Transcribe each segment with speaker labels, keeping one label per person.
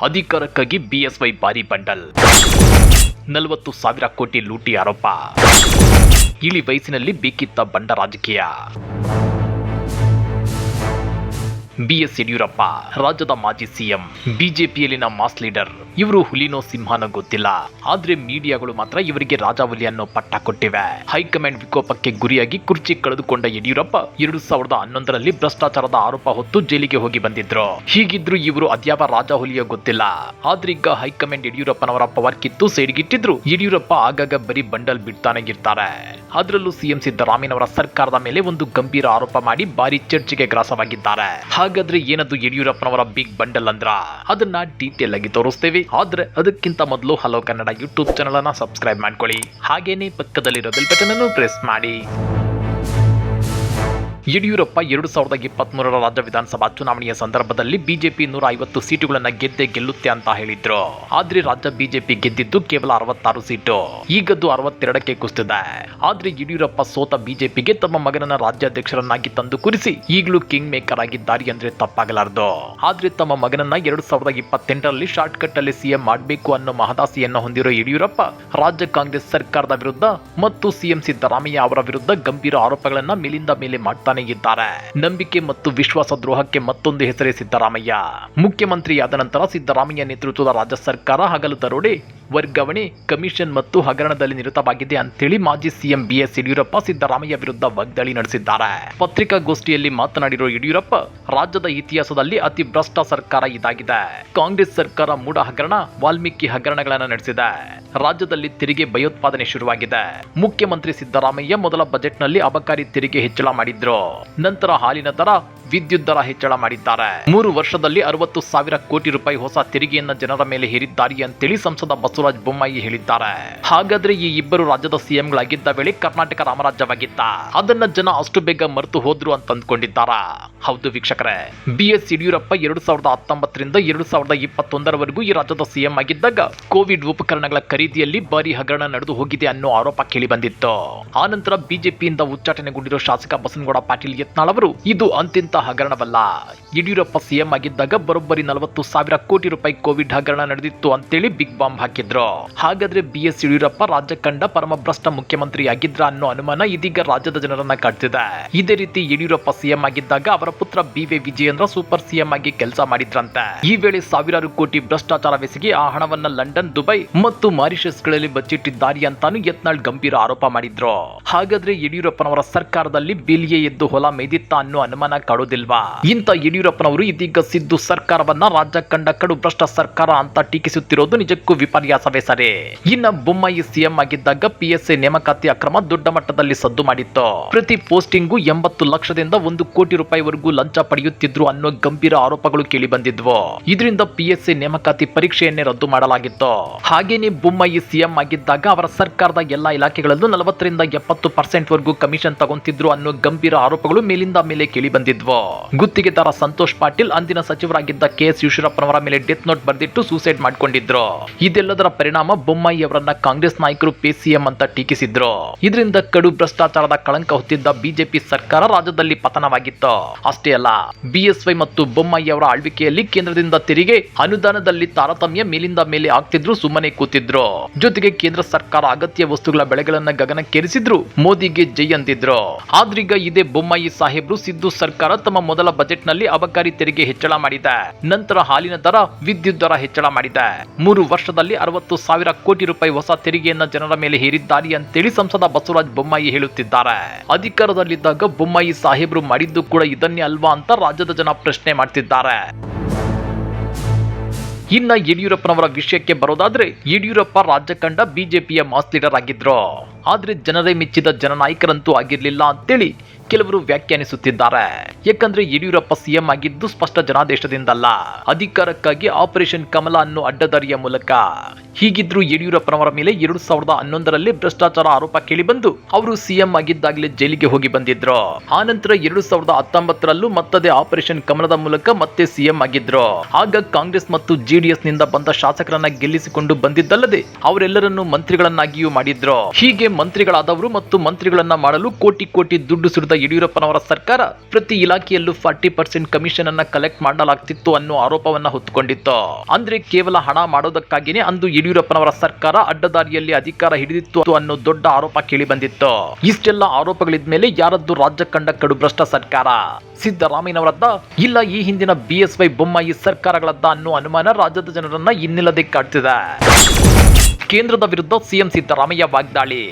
Speaker 1: ಅಧಿಕಾರಕ್ಕಾಗಿ ಬಿಎಸ್ವೈ ಭಾರಿ ಬಂಡಲ್, 40,000 ಕೋಟಿ ಲೂಟಿ ಆರೋಪ, ಇಳಿ ವಯಸ್ಸಿನಲ್ಲಿ ಬೇಕಿತ್ತ ಬಂಡ ರಾಜಕೀಯ. ಬಿಎಸ್ ಯಡಿಯೂರಪ್ಪ ರಾಜ್ಯದ ಮಾಜಿ ಸಿಎಂ, ಬಿಜೆಪಿಯಲ್ಲಿನ ಮಾಸ್ ಲೀಡರ್. ಇವರು ಹುಲಿನೋ ಸಿಂಹನೋ ಗೊತ್ತಿಲ್ಲ, ಆದ್ರೆ ಮೀಡಿಯಾಗಳು ಮಾತ್ರ ಇವರಿಗೆ ರಾಜಾವಲಿ ಅನ್ನೋ ಪಟ್ಟ ಕೊಟ್ಟಿವೆ. ಹೈಕಮಾಂಡ್ ವಿಕೋಪಕ್ಕೆ ಗುರಿಯಾಗಿ ಕುರ್ಚಿ ಕಳೆದುಕೊಂಡ ಯಡಿಯೂರಪ್ಪ 2011ರಲ್ಲಿ ಭ್ರಷ್ಟಾಚಾರದ ಆರೋಪ ಹೊತ್ತು ಜೈಲಿಗೆ ಹೋಗಿ ಬಂದಿದ್ರು. ಹೀಗಿದ್ರು ಇವರು ಅದ್ಯಾವ ರಾಜಾಹುಲಿಯೋ ಗೊತ್ತಿಲ್ಲ. ಆದ್ರೀಗ ಹೈಕಮಾಂಡ್ ಯಡಿಯೂರಪ್ಪನವರ ಪವರ್ ಕಿತ್ತು ಸೈಡ್ಗಿಟ್ಟಿದ್ರು. ಯಡಿಯೂರಪ್ಪ ಆಗಾಗ ಬರೀ ಬಂಡಲ್ ಬಿಡ್ತಾನೆ ಇರ್ತಾರೆ. ಅದರಲ್ಲೂ ಸಿಎಂ ಸಿದ್ದರಾಮಯ್ಯನವರ ಸರ್ಕಾರದ ಮೇಲೆ ಒಂದು ಗಂಭೀರ ಆರೋಪ ಮಾಡಿ ಭಾರಿ ಚರ್ಚೆಗೆ ಗ್ರಾಸವಾಗಿದ್ದಾರೆ. ಹಾಗಾದ್ರೆ ಏನದು ಯಡಿಯೂರಪ್ಪನವರ ಬಿಗ್ ಬಂಡಲ್ ಅಂದ್ರ? ಅದನ್ನ ಡೀಟೇಲ್ ಆಗಿ ತೋರಿಸ್ತೇವೆ. ಆದ್ರೆ ಅದಕ್ಕಿಂತ ಮೊದಲು ಹಲೋ ಕನ್ನಡ ಯೂಟ್ಯೂಬ್ ಚಾನಲ್ ಅನ್ನ ಸಬ್ಸ್ಕ್ರೈಬ್ ಮಾಡ್ಕೊಳ್ಳಿ. ಹಾಗೇನೆ ಪಕ್ಕದಲ್ಲಿರೋ ಬೆಲ್ ಬಟನ್ ಅನ್ನು ಪ್ರೆಸ್ ಮಾಡಿ. ಯಡಿಯೂರಪ್ಪ 2023ರ ರಾಜ್ಯ ವಿಧಾನಸಭಾ ಚುನಾವಣೆಯ ಸಂದರ್ಭದಲ್ಲಿ ಬಿಜೆಪಿ 150 ಸೀಟುಗಳನ್ನ ಗೆಲ್ಲುತ್ತೆ ಅಂತ ಹೇಳಿದ್ರು. ಆದ್ರೆ ರಾಜ್ಯ ಬಿಜೆಪಿ ಗೆದ್ದಿದ್ದು ಕೇವಲ 66 ಸೀಟು. ಈಗದ್ದು 62ಕ್ಕೆ ಕುಸಿದಿದೆ. ಆದ್ರೆ ಯಡಿಯೂರಪ್ಪ ಸೋತ ಬಿಜೆಪಿಗೆ ತಮ್ಮ ಮಗನನ್ನ ರಾಜ್ಯಾಧ್ಯಕ್ಷರನ್ನಾಗಿ ತಂದು ಕೂರಿಸಿ ಈಗಲೂ ಕಿಂಗ್ ಮೇಕರ್ ಆಗಿದ್ದಾರೆ ಅಂದ್ರೆ ತಪ್ಪಾಗಲಾರದು. ಆದ್ರೆ ತಮ್ಮ ಮಗನನ್ನ 2028ರಲ್ಲಿ ಶಾರ್ಟ್ ಕಟ್ ಅಲ್ಲಿ ಸಿಎಂ ಮಾಡಬೇಕು ಅನ್ನೋ ಮಹದಾಸೆಯನ್ನು ಹೊಂದಿರೋ ಯಡಿಯೂರಪ್ಪ ರಾಜ್ಯ ಕಾಂಗ್ರೆಸ್ ಸರ್ಕಾರದ ವಿರುದ್ಧ ಮತ್ತು ಸಿಎಂ ಸಿದ್ದರಾಮಯ್ಯ ಅವರ ವಿರುದ್ಧ ಗಂಭೀರ ಆರೋಪಗಳನ್ನ ಮೇಲಿಂದ ಮೇಲೆ ಮಾಡ್ತಾನೆ ಇದ್ದಾರೆ. ನಂಬಿಕೆ ಮತ್ತು ವಿಶ್ವಾಸ ದ್ರೋಹಕ್ಕೆ ಮತ್ತೊಂದು ಹೆಸರೇ ಸಿದ್ದರಾಮಯ್ಯ. ಮುಖ್ಯಮಂತ್ರಿಯಾದ ನಂತರ ಸಿದ್ದರಾಮಯ್ಯ ನೇತೃತ್ವದ ರಾಜ್ಯ ಸರ್ಕಾರ ಹಗಲು ದರೋಡೆ, ವರ್ಗಾವಣೆ, ಕಮಿಷನ್ ಮತ್ತು ಹಗರಣದಲ್ಲಿ ನಿರತವಾಗಿದೆ ಅಂತೇಳಿ ಮಾಜಿ ಸಿಎಂ ಬಿಎಸ್ ಯಡಿಯೂರಪ್ಪ ಸಿದ್ದರಾಮಯ್ಯ ವಿರುದ್ಧ ವಾಗ್ದಾಳಿ ನಡೆಸಿದ್ದಾರೆ. ಪತ್ರಿಕಾಗೋಷ್ಠಿಯಲ್ಲಿ ಮಾತನಾಡಿರೋ ಯಡಿಯೂರಪ್ಪ, ರಾಜ್ಯದ ಇತಿಹಾಸದಲ್ಲಿ ಅತಿ ಭ್ರಷ್ಟ ಸರ್ಕಾರ ಇದಾಗಿದೆ. ಕಾಂಗ್ರೆಸ್ ಸರ್ಕಾರ ಮೂಢ ಹಗರಣ, ವಾಲ್ಮೀಕಿ ಹಗರಣಗಳನ್ನು ನಡೆಸಿದೆ. ರಾಜ್ಯದಲ್ಲಿ ತೆರಿಗೆ ಭಯೋತ್ಪಾದನೆ ಶುರುವಾಗಿದೆ. ಮುಖ್ಯಮಂತ್ರಿ ಸಿದ್ದರಾಮಯ್ಯ ಮೊದಲ ಬಜೆಟ್ನಲ್ಲಿ ಅಬಕಾರಿ ತೆರಿಗೆ ಹೆಚ್ಚಳ ಮಾಡಿದ್ರು. ನಂತರ ಹಾಲಿನ ದರ, ವಿದ್ಯುತ್ ದರ ಹೆಚ್ಚಳ ಮಾಡಿದ್ದಾರೆ. 3 ವರ್ಷದಲ್ಲಿ 60,000 ಕೋಟಿ ರೂಪಾಯಿ ಹೊಸ ತೆರಿಗೆಯನ್ನ ಜನರ ಮೇಲೆ ಹೇರಿದ್ದಾರೆ ಅಂತೇಳಿ ಸಂಸದ ಬಸವರಾಜ ಬೊಮ್ಮಾಯಿ ಹೇಳಿದ್ದಾರೆ. ಹಾಗಾದ್ರೆ ಈ ಇಬ್ಬರು ರಾಜ್ಯದ ಸಿಎಂಗಳಾಗಿದ್ದ ವೇಳೆ ಕರ್ನಾಟಕ ರಾಮರಾಜ್ಯವಾಗಿತ್ತ? ಅದನ್ನ ಜನ ಅಷ್ಟು ಬೇಗ ಮರೆತು ಹೋದ್ರು ಅಂತ ಅಂದ್ಕೊಂಡಿದ್ದಾರ? ಹೌದು ವೀಕ್ಷಕರೇ, ಬಿಎಸ್ ಯಡಿಯೂರಪ್ಪ 2019ರಿಂದ 2021ರವರೆಗೂ ಈ ರಾಜ್ಯದ ಸಿಎಂ ಆಗಿದ್ದಾಗ ಕೋವಿಡ್ ಉಪಕರಣಗಳ ಖರೀದಿಯಲ್ಲಿ ಭಾರಿ ಹಗರಣ ನಡೆದು ಹೋಗಿದೆ ಅನ್ನೋ ಆರೋಪ ಕೇಳಿ ಬಂದಿತ್ತು. ಆನಂತರ ಬಿಜೆಪಿಯಿಂದ ಉಚ್ಚಾಟನೆಗೊಂಡಿರೋ ಶಾಸಕ ಬಸನಗೌಡ ಪಾಟೀಲ್ ಯತ್ನಾಳ್ ಅವರು, ಇದು ಅಂತಿಂತ ಹಗರಣವಲ್ಲ, ಯಡಿಯೂರಪ್ಪ ಸಿಎಂ ಆಗಿದ್ದಾಗ ಬರೋಬ್ಬರಿ 40,000 ಕೋಟಿ ರೂಪಾಯಿ ಕೋವಿಡ್ ಹಗರಣ ನಡೆದಿತ್ತು ಅಂತೇಳಿ ಬಿಗ್ ಬಾಂಬ್ ಹಾಕಿದ್ರು. ಹಾಗಾದ್ರೆ ಬಿಎಸ್ ಯಡಿಯೂರಪ್ಪ ರಾಜ್ಯ ಕಂಡ ಪರಮಭ್ರಷ್ಟ ಮುಖ್ಯಮಂತ್ರಿ ಆಗಿದ್ರ ಅನ್ನೋ ಅನುಮಾನ ಇದೀಗ ರಾಜ್ಯದ ಜನರನ್ನ ಕಾಡ್ತಿದೆ. ಇದೇ ರೀತಿ ಯಡಿಯೂರಪ್ಪ ಸಿಎಂ ಆಗಿದ್ದಾಗ ಅವರ ಪುತ್ರ ಬಿ.ವೈ. ವಿಜಯೇಂದ್ರ ಸೂಪರ್ ಸಿಎಂ ಆಗಿ ಕೆಲಸ ಮಾಡಿದ್ರಂತೆ. ಈ ವೇಳೆ ಸಾವಿರಾರು ಕೋಟಿ ಭ್ರಷ್ಟಾಚಾರವೆಸಗಿ ಆ ಹಣವನ್ನ ಲಂಡನ್, ದುಬೈ ಮತ್ತು ಮಾರಿಷಸ್ಗಳಲ್ಲಿ ಬಚ್ಚಿಟ್ಟಿದ್ದಾರೆ ಅಂತಾನು ಯತ್ನಾಳ್ ಗಂಭೀರ ಆರೋಪ ಮಾಡಿದ್ರು. ಹಾಗಾದ್ರೆ ಯಡಿಯೂರಪ್ಪನವರ ಸರ್ಕಾರದಲ್ಲಿ ಬೇಲಿಯೇ ಎದ್ದು ಹೊಲ ಮೇದಿತ್ತ ಅನ್ನೋ ಅನುಮಾನ ಕಾಡುವುದಿಲ್ವಾ? ಇಂಥ ಯಡಿಯೂರಪ್ಪನವರು ಇದೀಗ ಸಿದ್ದು ಸರ್ಕಾರವನ್ನ ರಾಜ್ಯ ಕಂಡ ಕಡು ಭ್ರಷ್ಟ ಸರ್ಕಾರ ಅಂತ ಟೀಕಿಸುತ್ತಿರೋದು ನಿಜಕ್ಕೂ ವಿಪರ್ಯಾಸವೇ ಸರಿ. ಇನ್ನ ಬೊಮ್ಮಾಯಿ ಸಿಎಂ ಆಗಿದ್ದಾಗ ಪಿಎಸ್ಎ ನೇಮಕಾತಿ ಅಕ್ರಮ ದೊಡ್ಡ ಮಟ್ಟದಲ್ಲಿ ಸದ್ದು ಮಾಡಿತ್ತು. ಪ್ರತಿ ಪೋಸ್ಟಿಂಗು 80 ಲಕ್ಷದಿಂದ 1 ಕೋಟಿ ರೂಪಾಯಿವರೆಗೂ ಲಂಚ ಪಡೆಯುತ್ತಿದ್ರು ಅನ್ನೋ ಗಂಭೀರ ಆರೋಪಗಳು ಕೇಳಿ ಬಂದಿದ್ವು. ಇದರಿಂದ ಪಿಎಸ್ಎ ನೇಮಕಾತಿ ಪರೀಕ್ಷೆಯನ್ನೇ ರದ್ದು ಮಾಡಲಾಗಿತ್ತು. ಹಾಗೇನೆ ಬೊಮ್ಮಾಯಿ ಸಿಎಂ ಆಗಿದ್ದಾಗ ಅವರ ಸರ್ಕಾರದ ಎಲ್ಲಾ ಇಲಾಖೆಗಳಲ್ಲೂ 40ರಿಂದ 70% ವರೆಗೂ ಕಮಿಷನ್ ತಗೊಂತಿದ್ರು ಅನ್ನೋ ಗಂಭೀರ ಆರೋಪಗಳು ಮೇಲಿಂದ ಮೇಲೆ ಕೇಳಿ ಬಂದಿದ್ವು. ಗುತ್ತಿಗೆದಾರ ಸಂತೋಷ್ ಪಾಟೀಲ್ ಅಂದಿನ ಸಚಿವರಾಗಿದ್ದ ಕೆಎಸ್ ಈಶ್ವರಪ್ಪನವರ ಮೇಲೆ ಡೆತ್ ನೋಟ್ ಬರೆದಿಟ್ಟು ಸೂಸೈಡ್ ಮಾಡ್ಕೊಂಡಿದ್ರು. ಇದೆಲ್ಲದರ ಪರಿಣಾಮ ಬೊಮ್ಮಾಯಿ ಅವರನ್ನ ಕಾಂಗ್ರೆಸ್ ನಾಯಕರು ಪೇ ಸಿಎಂ ಅಂತ ಟೀಕಿಸಿದ್ರು. ಇದರಿಂದ ಕಡು ಭ್ರಷ್ಟಾಚಾರದ ಕಳಂಕ ಹೊತ್ತಿದ್ದ ಬಿಜೆಪಿ ಸರ್ಕಾರ ರಾಜ್ಯದಲ್ಲಿ ಪತನವಾಗಿತ್ತು. ಅಷ್ಟೇ ಅಲ್ಲ, ಬಿಎಸ್ವೈ ಮತ್ತು ಬೊಮ್ಮಾಯಿ ಅವರ ಆಳ್ವಿಕೆಯಲ್ಲಿ ಕೇಂದ್ರದಿಂದ ತೆರಿಗೆ ಅನುದಾನದಲ್ಲಿ ತಾರತಮ್ಯ ಮೇಲಿಂದ ಮೇಲೆ ಆಗ್ತಿದ್ರು, ಸುಮ್ಮನೆ ಕೂತಿದ್ರು. ಜೊತೆಗೆ ಕೇಂದ್ರ ಸರ್ಕಾರ ಅಗತ್ಯ ವಸ್ತುಗಳ ಬೆಳೆಗಳನ್ನ ಗಗನಕ್ಕೇರಿಸಿದ್ರು, ಮೋದಿಗೆ ಜೈ ಅಂತಿದ್ರು. ಆದ್ರೀಗ ಇದೇ ಬೊಮ್ಮಾಯಿ ಸಾಹೇಬ್ರು ಸಿದ್ದು ಸರ್ಕಾರ ತಮ್ಮ ಮೊದಲ ಬಜೆಟ್ ನಲ್ಲಿ ಅಬಕಾರಿ ತೆರಿಗೆ ಹೆಚ್ಚಳ ಮಾಡಿದೆ. ನಂತರ ಹಾಲಿನ ದರ, ವಿದ್ಯುತ್ ದರ ಹೆಚ್ಚಳ ಮಾಡಿದೆ. 3 ವರ್ಷದಲ್ಲಿ 60,000 ಕೋಟಿ ರೂಪಾಯಿ ಹೊಸ ತೆರಿಗೆಯನ್ನ ಜನರ ಮೇಲೆ ಹೇರಿದ್ದಾರೆ ಅಂತೇಳಿ ಸಂಸದ ಬಸವರಾಜ ಬೊಮ್ಮಾಯಿ ಹೇಳುತ್ತಿದ್ದಾರೆ. ಅಧಿಕಾರದಲ್ಲಿದ್ದಾಗ ಬೊಮ್ಮಾಯಿ ಸಾಹೇಬ್ರು ಮಾಡಿದ್ದು ಕೂಡ ಇದನ್ನೇ ಅಲ್ವಾ ಅಂತ ರಾಜ್ಯದ ಜನ ಪ್ರಶ್ನೆ ಮಾಡ್ತಿದ್ದಾರೆ. ಇನ್ನ ಯಡಿಯೂರಪ್ಪನವರ ವಿಷಯಕ್ಕೆ ಬರೋದಾದ್ರೆ, ಯಡಿಯೂರಪ್ಪ ರಾಜ್ಯ ಕಂಡ ಬಿಜೆಪಿಯ ಮಾಸ್ ಲೀಡರ್ ಆಗಿದ್ರು. ಆದ್ರೆ ಜನರೇ ಮೆಚ್ಚಿದ ಜನನಾಯಕರಂತೂ ಆಗಿರ್ಲಿಲ್ಲ ಅಂತೇಳಿ ಕೆಲವರು ವ್ಯಾಖ್ಯಾನಿಸುತ್ತಿದ್ದಾರೆ. ಯಾಕಂದ್ರೆ ಯಡಿಯೂರಪ್ಪ ಸಿಎಂ ಆಗಿದ್ದು ಸ್ಪಷ್ಟ ಜನಾದೇಶದಿಂದಲ್ಲ, ಅಧಿಕಾರಕ್ಕಾಗಿ ಆಪರೇಷನ್ ಕಮಲ ಅನ್ನೋ ಅಡ್ಡದಾರಿಯ ಮೂಲಕ. ಹೀಗಿದ್ರು ಯಡಿಯೂರಪ್ಪನವರ ಮೇಲೆ 2011ರಲ್ಲಿ ಭ್ರಷ್ಟಾಚಾರ ಆರೋಪ ಕೇಳಿ ಬಂದು ಅವರು ಸಿಎಂ ಆಗಿದ್ದಾಗಲೇ ಜೈಲಿಗೆ ಹೋಗಿ ಬಂದಿದ್ರು. ಆನಂತರ 2019ರಲ್ಲೂ ಮತ್ತದೇ ಆಪರೇಷನ್ ಕಮಲದ ಮೂಲಕ ಮತ್ತೆ ಸಿಎಂ ಆಗಿದ್ರು. ಆಗ ಕಾಂಗ್ರೆಸ್ ಮತ್ತು ಜೆಡಿಎಸ್ ನಿಂದ ಬಂದ ಶಾಸಕರನ್ನ ಗೆಲ್ಲಿಸಿಕೊಂಡು ಬಂದಿದ್ದಲ್ಲದೆ ಅವರೆಲ್ಲರನ್ನು ಮಂತ್ರಿಗಳನ್ನಾಗಿಯೂ ಮಾಡಿದ್ರು. ಹೀಗೆ ಮಂತ್ರಿಗಳಾದವರು ಮತ್ತು ಮಂತ್ರಿಗಳನ್ನ ಮಾಡಲು ಕೋಟಿ ಕೋಟಿ ದುಡ್ಡು ಸುರಿದ ನಡೆಸಿದ ಯಡಿಯೂರಪ್ಪನವರ ಸರ್ಕಾರ ಪ್ರತಿ ಇಲಾಖೆಯಲ್ಲೂ 40% ಕಮಿಷನ್ ಅನ್ನ ಕಲೆಕ್ಟ್ ಮಾಡಲಾಗ್ತಿತ್ತು ಅನ್ನೋ ಆರೋಪವನ್ನ ಹೊತ್ತುಕೊಂಡಿತ್ತು. ಅಂದ್ರೆ ಕೇವಲ ಹಣ ಮಾಡೋದಕ್ಕಾಗಿನೇ ಅಂದು ಯಡಿಯೂರಪ್ಪನವರ ಸರ್ಕಾರ ಅಡ್ಡದಾರಿಯಲ್ಲಿ ಅಧಿಕಾರ ಹಿಡಿದಿತ್ತು ಅನ್ನೋ ದೊಡ್ಡ ಆರೋಪ ಕೇಳಿ ಬಂದಿತ್ತು. ಇಷ್ಟೆಲ್ಲ ಆರೋಪಗಳಿದ್ಮೇಲೆ ಯಾರದ್ದು ರಾಜ್ಯ ಕಂಡ ಕಡುಭ್ರಷ್ಟ ಸರ್ಕಾರ? ಸಿದ್ದರಾಮಯ್ಯನವರದ್ದ? ಇಲ್ಲ ಈ ಹಿಂದಿನ BSY ಬೊಮ್ಮಾಯಿ ಸರ್ಕಾರಗಳದ್ದ ಅನ್ನೋ ಅನುಮಾನ ರಾಜ್ಯದ ಜನರನ್ನ ಇನ್ನಿಲ್ಲದೆ ಕಾಡ್ತಿದೆ. ಕೇಂದ್ರದ ವಿರುದ್ಧ ಸಿಎಂ ಸಿದ್ದರಾಮಯ್ಯ ವಾಗ್ದಾಳಿ.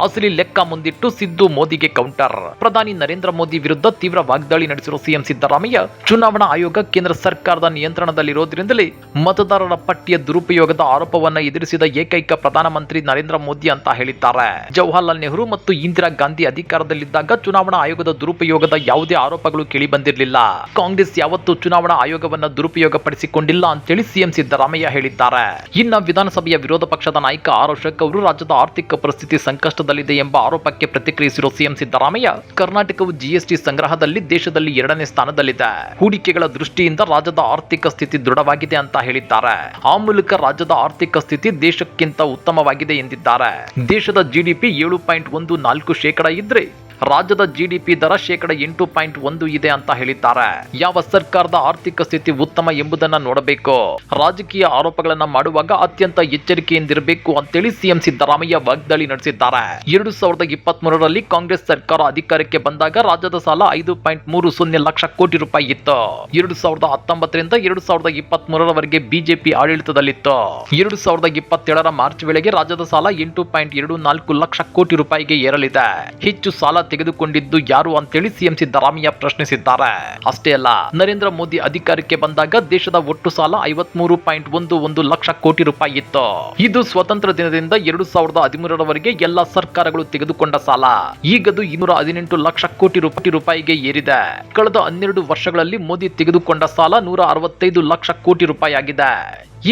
Speaker 1: ಅಸಲಿ ಲೆಕ್ಕ ಮುಂದಿಟ್ಟು ಸಿದ್ದು ಮೋದಿಗೆ ಕೌಂಟರ್. ಪ್ರಧಾನಿ ನರೇಂದ್ರ ಮೋದಿ ವಿರುದ್ಧ ತೀವ್ರ ವಾಗ್ದಾಳಿ ನಡೆಸಿರುವ ಸಿಎಂ ಸಿದ್ದರಾಮಯ್ಯ ಚುನಾವಣಾ ಆಯೋಗ ಕೇಂದ್ರ ಸರ್ಕಾರದ ನಿಯಂತ್ರಣದಲ್ಲಿರೋದ್ರಿಂದಲೇ ಮತದಾರರ ಪಟ್ಟಿಯ ದುರುಪಯೋಗದ ಆರೋಪವನ್ನ ಎದುರಿಸಿದ ಏಕೈಕ ಪ್ರಧಾನಮಂತ್ರಿ ನರೇಂದ್ರ ಮೋದಿ ಅಂತ ಹೇಳಿದ್ದಾರೆ. ಜವಾಹರ್ಲಾಲ್ ನೆಹರು ಮತ್ತು ಇಂದಿರಾ ಗಾಂಧಿ ಅಧಿಕಾರದಲ್ಲಿದ್ದಾಗ ಚುನಾವಣಾ ಆಯೋಗದ ದುರುಪಯೋಗದ ಯಾವುದೇ ಆರೋಪಗಳು ಕೇಳಿ ಬಂದಿರಲಿಲ್ಲ. ಕಾಂಗ್ರೆಸ್ ಯಾವತ್ತೂ ಚುನಾವಣಾ ಆಯೋಗವನ್ನ ದುರುಪಯೋಗ ಪಡಿಸಿಕೊಂಡಿಲ್ಲ ಅಂತೇಳಿ ಸಿಎಂ ಸಿದ್ದರಾಮಯ್ಯ ಹೇಳಿದ್ದಾರೆ. ಇನ್ನ ವಿಧಾನಸಭೆಯ ವಿರೋಧ ಪಕ್ಷದ ನಾಯಕ ಆರ್ ಅಶೋಕ್ ಅವರು ರಾಜ್ಯದ ಆರ್ಥಿಕ ಪರಿಸ್ಥಿತಿ ಸಂಕಷ್ಟ ಎಂಬ ಆರೋಪಕ್ಕೆ ಪ್ರತಿಕ್ರಿಯಿಸಿರುವ ಸಿಎಂ ಸಿದ್ದರಾಮಯ್ಯ, ಕರ್ನಾಟಕವು GST ಸಂಗ್ರಹದಲ್ಲಿ ದೇಶದಲ್ಲಿ 2ನೇ ಸ್ಥಾನದಲ್ಲಿದೆ. ಹೂಡಿಕೆಗಳ ದೃಷ್ಟಿಯಿಂದ ರಾಜ್ಯದ ಆರ್ಥಿಕ ಸ್ಥಿತಿ ದೃಢವಾಗಿದೆ ಅಂತ ಹೇಳಿದ್ದಾರೆ. ಆ ಮೂಲಕ ರಾಜ್ಯದ ಆರ್ಥಿಕ ಸ್ಥಿತಿ ದೇಶಕ್ಕಿಂತ ಉತ್ತಮವಾಗಿದೆ ಎಂದಿದ್ದಾರೆ. ದೇಶದ GDP 7.14% ಇದ್ರೆ ರಾಜ್ಯದ GDP ದರ 8.1% ಇದೆ ಅಂತ ಹೇಳಿದ್ದಾರೆ. ಯಾವ ಸರ್ಕಾರದ ಆರ್ಥಿಕ ಸ್ಥಿತಿ ಉತ್ತಮ ಎಂಬುದನ್ನ ನೋಡಬೇಕು. ರಾಜಕೀಯ ಆರೋಪಗಳನ್ನ ಮಾಡುವಾಗ ಅತ್ಯಂತ ಎಚ್ಚರಿಕೆಯಿಂದಿರಬೇಕು ಅಂತೇಳಿ ಸಿಎಂ ಸಿದ್ದರಾಮಯ್ಯ ವಾಗ್ದಾಳಿ ನಡೆಸಿದ್ದಾರೆ. 2023ರಲ್ಲಿ ಕಾಂಗ್ರೆಸ್ ಸರ್ಕಾರ ಅಧಿಕಾರಕ್ಕೆ ಬಂದಾಗ ರಾಜ್ಯದ ಸಾಲ 5.30 ಲಕ್ಷ ಕೋಟಿ ರೂಪಾಯಿ ಇತ್ತು. 2019ರಿಂದ 2023ರವರೆಗೆ ಬಿಜೆಪಿ ಆಡಳಿತದಲ್ಲಿತ್ತು. 2027ರ ಮಾರ್ಚ್ ವೇಳೆಗೆ ರಾಜ್ಯದ ಸಾಲ 8.24 ಲಕ್ಷ ಕೋಟಿ ರೂಪಾಯಿಗೆ ಏರಲಿದೆ. ಹೆಚ್ಚು ಸಾಲ ತೆಗೆದುಕೊಂಡಿದ್ದು ಯಾರು ಅಂತೇಳಿ ಸಿಎಂ ಸಿದ್ದರಾಮಯ್ಯ ಪ್ರಶ್ನಿಸಿದ್ದಾರೆ. ಅಷ್ಟೇ ಅಲ್ಲ, ನರೇಂದ್ರ ಮೋದಿ ಅಧಿಕಾರಕ್ಕೆ ಬಂದಾಗ ದೇಶದ ಒಟ್ಟು ಸಾಲ 53.11 ಲಕ್ಷ ಕೋಟಿ ರೂಪಾಯಿ ಇತ್ತು. ಇದು ಸ್ವತಂತ್ರ ದಿನದಿಂದ 2013ರವರೆಗೆ ಎಲ್ಲಾ ಸರ್ಕಾರಗಳು ತೆಗೆದುಕೊಂಡ ಸಾಲ. ಈಗದು 218 ಲಕ್ಷ ಕೋಟಿ ರೂಪಾಯಿಗೆ ಏರಿದೆ. ಕಳೆದ 12 ವರ್ಷಗಳಲ್ಲಿ ಮೋದಿ ತೆಗೆದುಕೊಂಡ ಸಾಲ 165 ಲಕ್ಷ ಕೋಟಿ ರೂಪಾಯಿ ಆಗಿದೆ.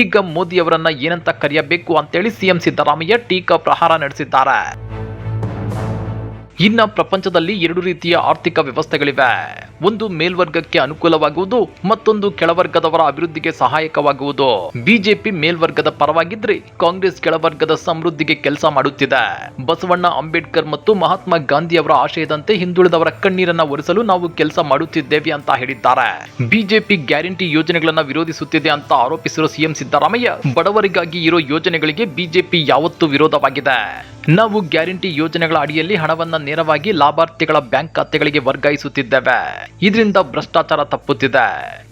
Speaker 1: ಈಗ ಮೋದಿ ಅವರನ್ನ ಏನಂತ ಕರೆಯಬೇಕು ಅಂತೇಳಿ ಸಿಎಂ ಸಿದ್ದರಾಮಯ್ಯ ಟೀಕಾ ಪ್ರಹಾರ ನಡೆಸಿದ್ದಾರೆ. ಇನ್ನ ಪ್ರಪಂಚದಲ್ಲಿ 2 ರೀತಿಯ ಆರ್ಥಿಕ ವ್ಯವಸ್ಥೆಗಳಿವೆ. ಒಂದು ಮೇಲ್ವರ್ಗಕ್ಕೆ ಅನುಕೂಲವಾಗುವುದು, ಮತ್ತೊಂದು ಕೆಳವರ್ಗದವರ ಅಭಿವೃದ್ಧಿಗೆ ಸಹಾಯಕವಾಗುವುದು. ಬಿಜೆಪಿ ಮೇಲ್ವರ್ಗದ ಪರವಾಗಿದ್ರೆ ಕಾಂಗ್ರೆಸ್ ಕೆಳವರ್ಗದ ಸಮೃದ್ಧಿಗೆ ಕೆಲಸ ಮಾಡುತ್ತಿದೆ. ಬಸವಣ್ಣ, ಅಂಬೇಡ್ಕರ್ ಮತ್ತು ಮಹಾತ್ಮ ಗಾಂಧಿ ಅವರ ಆಶಯದಂತೆ ಹಿಂದುಳಿದವರ ಕಣ್ಣೀರನ್ನ ಒರೆಸಲು ನಾವು ಕೆಲಸ ಮಾಡುತ್ತಿದ್ದೇವೆ ಅಂತ ಹೇಳಿದ್ದಾರೆ. ಬಿಜೆಪಿ ಗ್ಯಾರಂಟಿ ಯೋಜನೆಗಳನ್ನ ವಿರೋಧಿಸುತ್ತಿದೆ ಅಂತ ಆರೋಪಿಸಿರುವ ಸಿಎಂ ಸಿದ್ದರಾಮಯ್ಯ, ಬಡವರಿಗಾಗಿ ಇರೋ ಯೋಜನೆಗಳಿಗೆ ಬಿಜೆಪಿ ಯಾವತ್ತೂ ವಿರೋಧವಾಗಿದೆ. ನಾವು ಗ್ಯಾರಂಟಿ ಯೋಜನೆಗಳ ಅಡಿಯಲ್ಲಿ ಹಣವನ್ನ ನೇರವಾಗಿ ಲಾಭಾರ್ಥಿಗಳ ಬ್ಯಾಂಕ್ ಖಾತೆಗಳಿಗೆ ವರ್ಗಾಯಿಸುತ್ತಿದ್ದೇವೆ. ಇದರಿಂದ ಭ್ರಷ್ಟಾಚಾರ ತಪ್ಪುತ್ತಿದೆ.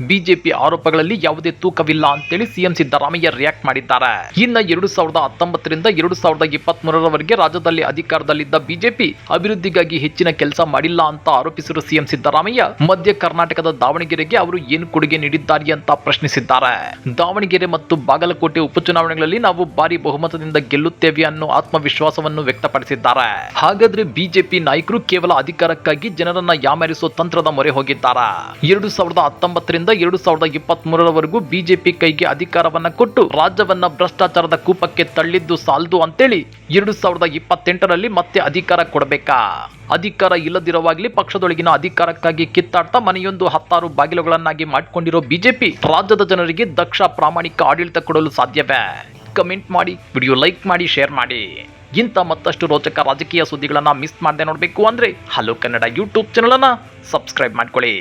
Speaker 1: ಬಿಜೆಪಿ ಆರೋಪಗಳಲ್ಲಿ ಯಾವುದೇ ತೂಕವಿಲ್ಲ ಅಂತೇಳಿ ಸಿಎಂ ಸಿದ್ದರಾಮಯ್ಯ ರಿಯಾಕ್ಟ್ ಮಾಡಿದ್ದಾರೆ. ಇನ್ನ 2019ರಿಂದ 2023ರವರೆಗೆ ರಾಜ್ಯದಲ್ಲಿ ಅಧಿಕಾರದಲ್ಲಿದ್ದ ಬಿಜೆಪಿ ಅಭಿವೃದ್ಧಿಗಾಗಿ ಹೆಚ್ಚಿನ ಕೆಲಸ ಮಾಡಿಲ್ಲ ಅಂತ ಆರೋಪಿಸಿರುವ ಸಿಎಂ ಸಿದ್ದರಾಮಯ್ಯ, ಮಧ್ಯ ಕರ್ನಾಟಕದ ದಾವಣಗೆರೆಗೆ ಅವರು ಏನು ಕೊಡುಗೆ ನೀಡಿದ್ದಾರೆ ಅಂತ ಪ್ರಶ್ನಿಸಿದ್ದಾರೆ. ದಾವಣಗೆರೆ ಮತ್ತು ಬಾಗಲಕೋಟೆ ಉಪಚುನಾವಣೆಗಳಲ್ಲಿ ನಾವು ಭಾರಿ ಬಹುಮತದಿಂದ ಗೆಲ್ಲುತ್ತೇವೆ ಅನ್ನೋ ಆತ್ಮವಿಶ್ವಾಸ ವ್ಯಕ್ತಪಡಿಸಿದ್ದಾರೆ. ಹಾಗಾದ್ರೆ ಬಿಜೆಪಿ ನಾಯಕರು ಕೇವಲ ಅಧಿಕಾರಕ್ಕಾಗಿ ಜನರನ್ನ ಯಾಮಾರಿಸೋ ತಂತ್ರದ ಮೊರೆ ಹೋಗಿದ್ದಾರಾ? 2019ರಿಂದ 2023ರವರೆಗೂ ಬಿಜೆಪಿ ಕೈಗೆ ಅಧಿಕಾರವನ್ನ ಕೊಟ್ಟು ರಾಜ್ಯವನ್ನ ಭ್ರಷ್ಟಾಚಾರದ ಕೂಪಕ್ಕೆ ತಳ್ಳಿದ್ದು ಸಾಲದು ಅಂತೇಳಿ 2028ರಲ್ಲಿ ಮತ್ತೆ ಅಧಿಕಾರ ಕೊಡಬೇಕಾ? ಅಧಿಕಾರ ಇಲ್ಲದಿರುವಾಗಲೇ ಪಕ್ಷದೊಳಗಿನ ಅಧಿಕಾರಕ್ಕಾಗಿ ಕಿತ್ತಾಡ್ತಾ ಮನೆಯೊಂದು 10 ಬಾಗಿಲುಗಳನ್ನಾಗಿ ಮಾಡಿಕೊಂಡಿರೋ ಬಿಜೆಪಿ ರಾಜ್ಯದ ಜನರಿಗೆ ದಕ್ಷ ಪ್ರಾಮಾಣಿಕ ಆಡಳಿತ ಕೊಡಲು ಸಾಧ್ಯವೇ? ಕಮೆಂಟ್ ಮಾಡಿ, ವಿಡಿಯೋ ಲೈಕ್ ಮಾಡಿ, ಶೇರ್ ಮಾಡಿ. ಇಂಥ ಮತ್ತಷ್ಟು ರೋಚಕ ರಾಜಕೀಯ ಸುದ್ದಿಗಳನ್ನ ಮಿಸ್ ಮಾಡದೆ ನೋಡಬೇಕು ಅಂದ್ರೆ ಹಲೋ ಕನ್ನಡ ಯೂಟ್ಯೂಬ್ ಚಾನಲ್ ಅನ್ನ ಸಬ್ಸ್ಕ್ರೈಬ್ ಮಾಡ್ಕೊಳ್ಳಿ.